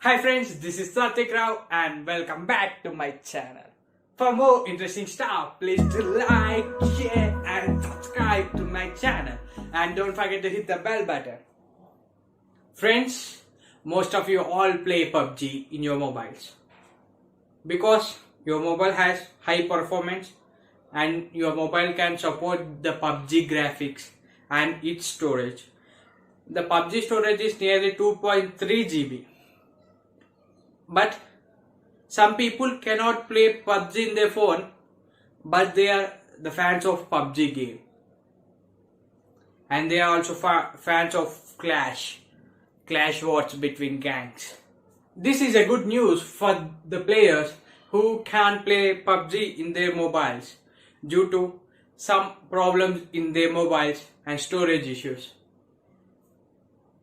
Hi friends, this is Satik Rao and welcome back to my channel. For more interesting stuff, please do like, share and subscribe to my channel. And don't forget to hit the bell button. Friends, most of you all play PUBG in your mobiles. Because your mobile has high performance and your mobile can support the PUBG graphics and its storage. The PUBG storage is nearly 2.3 GB. But some people cannot play PUBG in their phone, but they are the fans of PUBG game. And they are also fans of Clash wars between gangs. This is a good news for the players who can't play PUBG in their mobiles due to some problems in their mobiles and storage issues.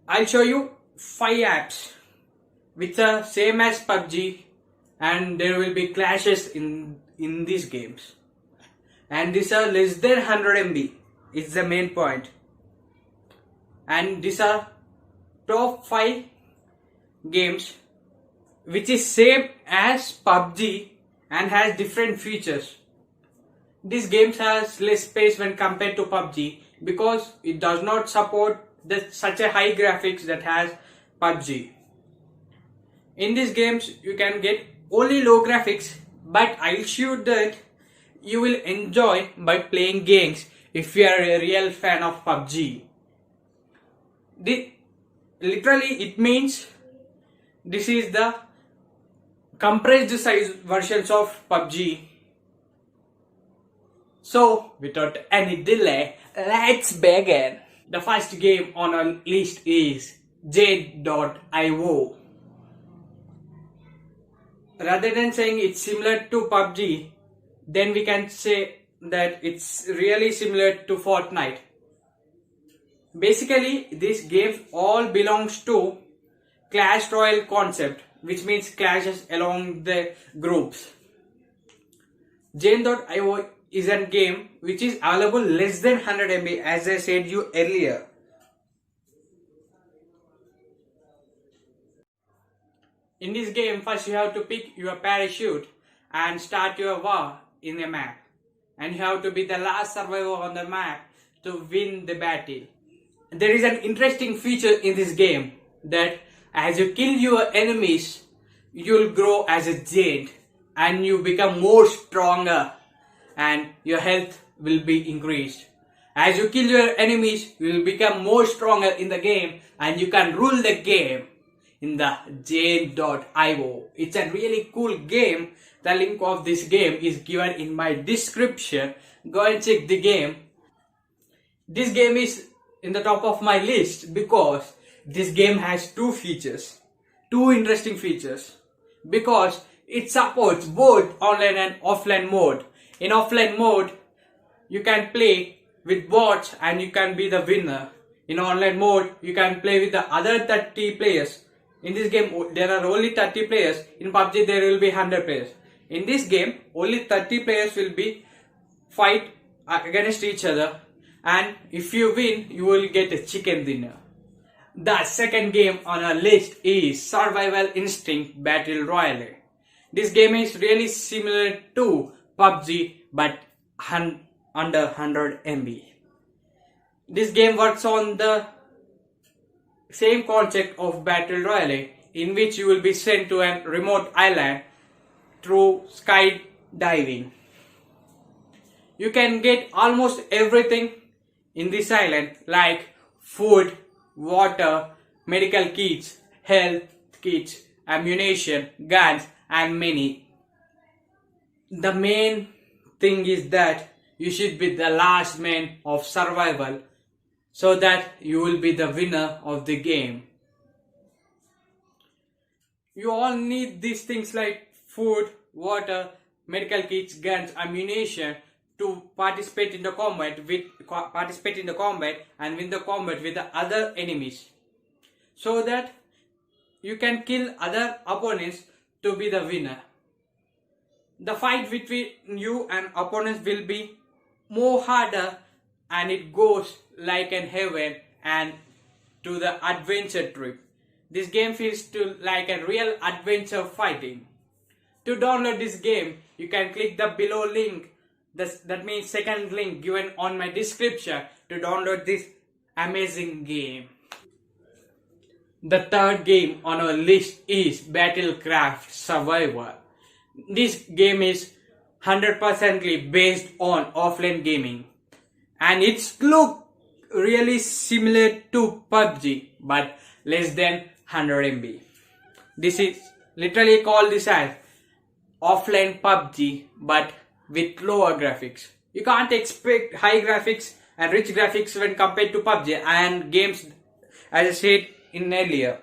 I'll show you 5 apps which are same as PUBG and there will be clashes in these games. And these are less than 100 MB. It's the main point. And these are top 5 games which is same as PUBG and has different features. These games has less space when compared to PUBG because it does not support such a high graphics that has PUBG. In these games you can get only low graphics, but I'll show that you will enjoy by playing games if you are a real fan of PUBG. Literally it means this is the compressed size versions of PUBG. So without any delay, let's begin. The first game on our list is CANT.io. Rather than saying it's similar to PUBG, then we can say that it's really similar to Fortnite. Basically, these games all belongs to Clash Royale concept, which means clashes along the groups. CANT.io is a game which is available less than 100 MB as I said you earlier. In this game, first you have to pick your parachute and start your war in a map. And you have to be the last survivor on the map to win the battle. There is an interesting feature in this game that as you kill your enemies, you'll grow as a giant and you become more stronger and your health will be increased. As you kill your enemies, you will become more stronger in the game and you can rule the game in the CANT.io. It's a really cool game. The link of this game is given in my description. Go and check the game. This game is in the top of my list because this game has two interesting features. Because it supports both online and offline mode. In offline mode, you can play with bots and you can be the winner. In online mode, you can play with the other 30 players. In this game, there are only 30 players. In PUBG, there will be 100 players. In this game, only 30 players will be fight against each other. And if you win, you will get a chicken dinner. The second game on our list is Survival Instinct Battle Royale. This game is really similar to PUBG but under 100 MB. This game works on the same concept of Battle Royale, in which you will be sent to a remote island through skydiving. You can get almost everything in this island like food, water, medical kits, health kits, ammunition, guns and many. The main thing is that you should be the last man of survival so that you will be the winner of the game. You all need these things like food, water, medical kits, guns, ammunition to participate in the combat and win the combat with the other enemies, so that you can kill other opponents to be the winner. The fight between you and opponents will be more harder and it goes like an heaven and to the adventure trip. This game feels to like a real adventure fighting. To download this game, you can click the below link, that means second link given on my description to download this amazing game. The third game on our list is Battlecraft Survivor. This game is 100% based on offline gaming, and it's look really similar to PUBG but less than 100 MB. This is literally called this as offline PUBG but with lower graphics. You can't expect high graphics and rich graphics when compared to PUBG and games, as I said in earlier.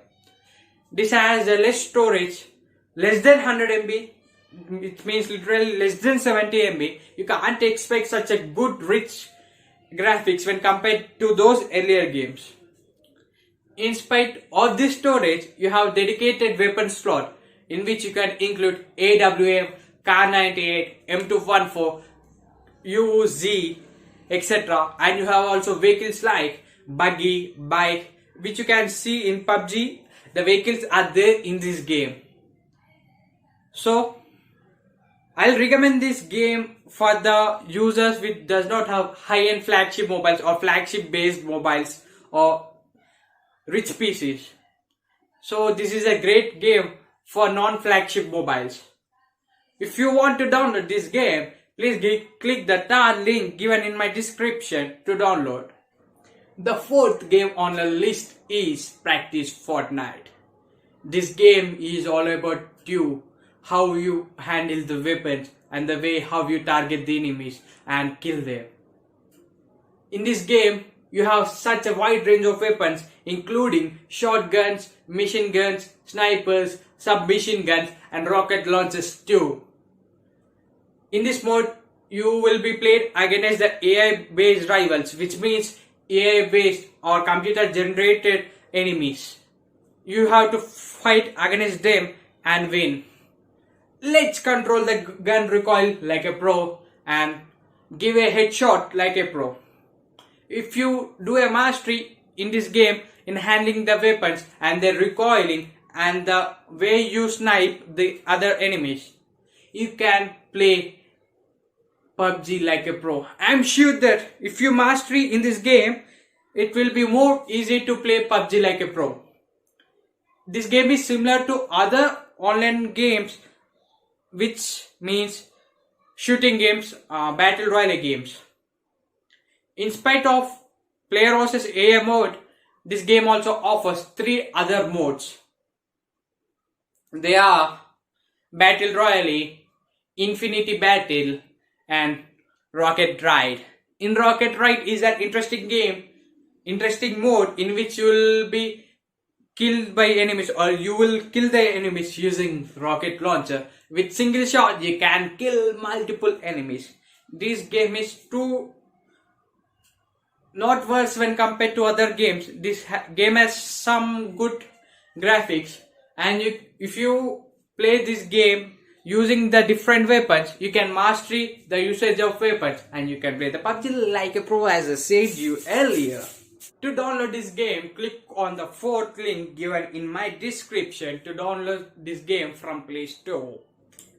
This has a less storage, less than 100 MB, which means literally less than 70 MB. You can't expect such a good rich graphics when compared to those earlier games. In spite of this storage, you have dedicated weapon slot in which you can include AWM, Kar98, M214, UZ, etc. And you have also vehicles like buggy, bike, which you can see in PUBG. The vehicles are there in this game. So I'll recommend this game for the users which does not have high-end flagship mobiles or flagship based mobiles or rich PCs. So this is a great game for non-flagship mobiles. If you want to download this game, please click the third link given in my description to download. The fourth game on the list is Practice Fortnite. This game is all about you, how you handle the weapons and the way how you target the enemies and kill them. In this game, you have such a wide range of weapons including shotguns, machine guns, snipers, submachine guns and rocket launchers too. In this mode, you will be played against the AI based rivals, which means AI based or computer generated enemies. You have to fight against them and win. Let's control the gun recoil like a pro and give a headshot like a pro. If you do a mastery in this game in handling the weapons and their recoiling and the way you snipe the other enemies, you can play PUBG like a pro. I'm sure that if you mastery in this game, it will be more easy to play PUBG like a pro. This game is similar to other online games, which means shooting games, battle royale games. In spite of player versus AI mode, this game also offers 3 other modes. They are Battle Royale, Infinity Battle and Rocket Ride. In Rocket Ride is an interesting mode in which you will be killed by enemies or you will kill the enemies using rocket launcher. With single shot you can kill multiple enemies. This game is too not worse when compared to other games. This game has some good graphics, and if you play this game using the different weapons, you can mastery the usage of weapons and you can play the PUBG like a pro, as I said you earlier. To download this game, click on the 4th link given in my description to download this game from Play Store.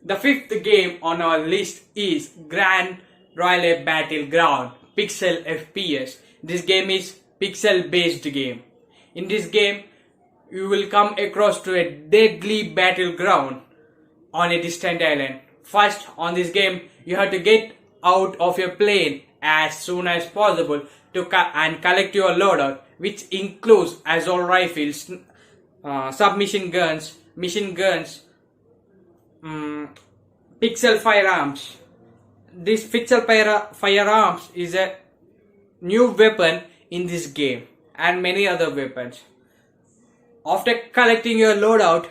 The 5th game on our list is Grand Royale Battleground Pixel FPS. This game is pixel based game. In this game, you will come across to a deadly battleground on a distant island. First, on this game, you have to get out of your plane as soon as possible and collect your loadout, which includes assault rifles, submachine guns, machine guns, pixel firearms. This pixel firearms is a new weapon in this game and many other weapons. After collecting your loadout,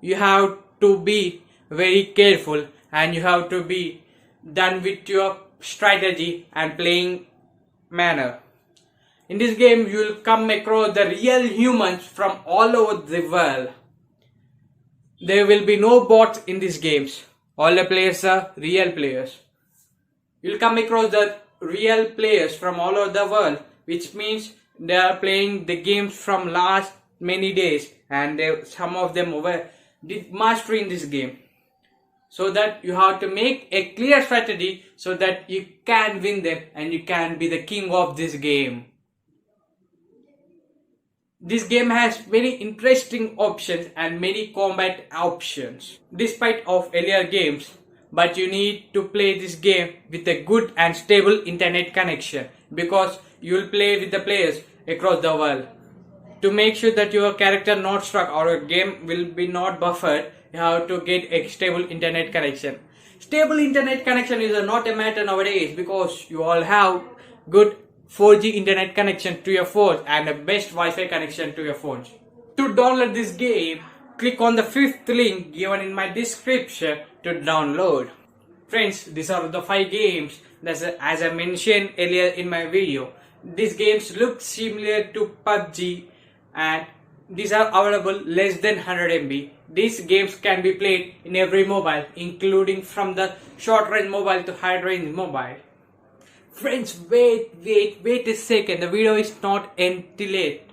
you have to be very careful and you have to be done with your strategy and playing manner. In this game, you will come across the real humans from all over the world. There will be no bots in these games. All the players are real players. You will come across the real players from all over the world, which means they are playing the games from last many days and some of them did mastery in this game. So that you have to make a clear strategy so that you can win them and you can be the king of this game. This game has many interesting options and many combat options despite of earlier games, but you need to play this game with a good and stable internet connection because you will play with the players across the world. To make sure that your character not stuck or your game will be not buffered, you have to get a stable internet connection. Stable internet connection is not a matter nowadays because you all have good 4G internet connection to your phone and a best Wi-Fi connection to your phones. To download this game, click on the 5th link given in my description to download. Friends, these are the 5 games that, as I mentioned earlier in my video, these games look similar to PUBG and these are available less than 100 MB. These games can be played in every mobile, including from the short range mobile to high range mobile. Friends, wait a second, the video is not end till late.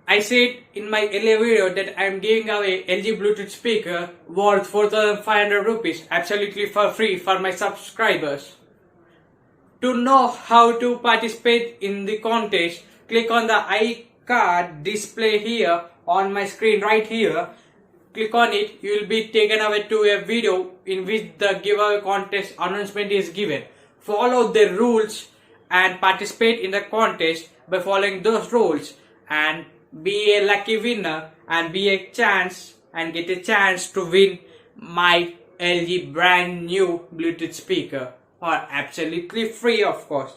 I said in my earlier video that I am giving away LG Bluetooth speaker worth 4,500 rupees absolutely for free for my subscribers. To know how to participate in the contest, click on the iCard display here on my screen right here. Click on it, you will be taken away to a video in which the giveaway contest announcement is given. Follow the rules and participate in the contest by following those rules and be a lucky winner and be a chance and get a chance to win my LG brand new Bluetooth speaker for absolutely free, of course.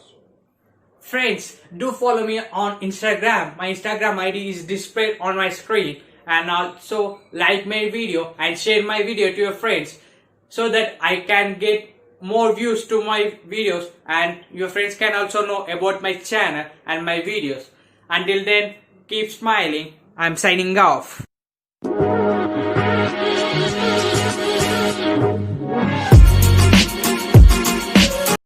Friends, do follow me on Instagram. My Instagram ID is displayed on my screen, and also like my video and share my video to your friends so that I can get more views to my videos and your friends can also know about my channel and my videos. Until then, keep smiling. I'm signing off.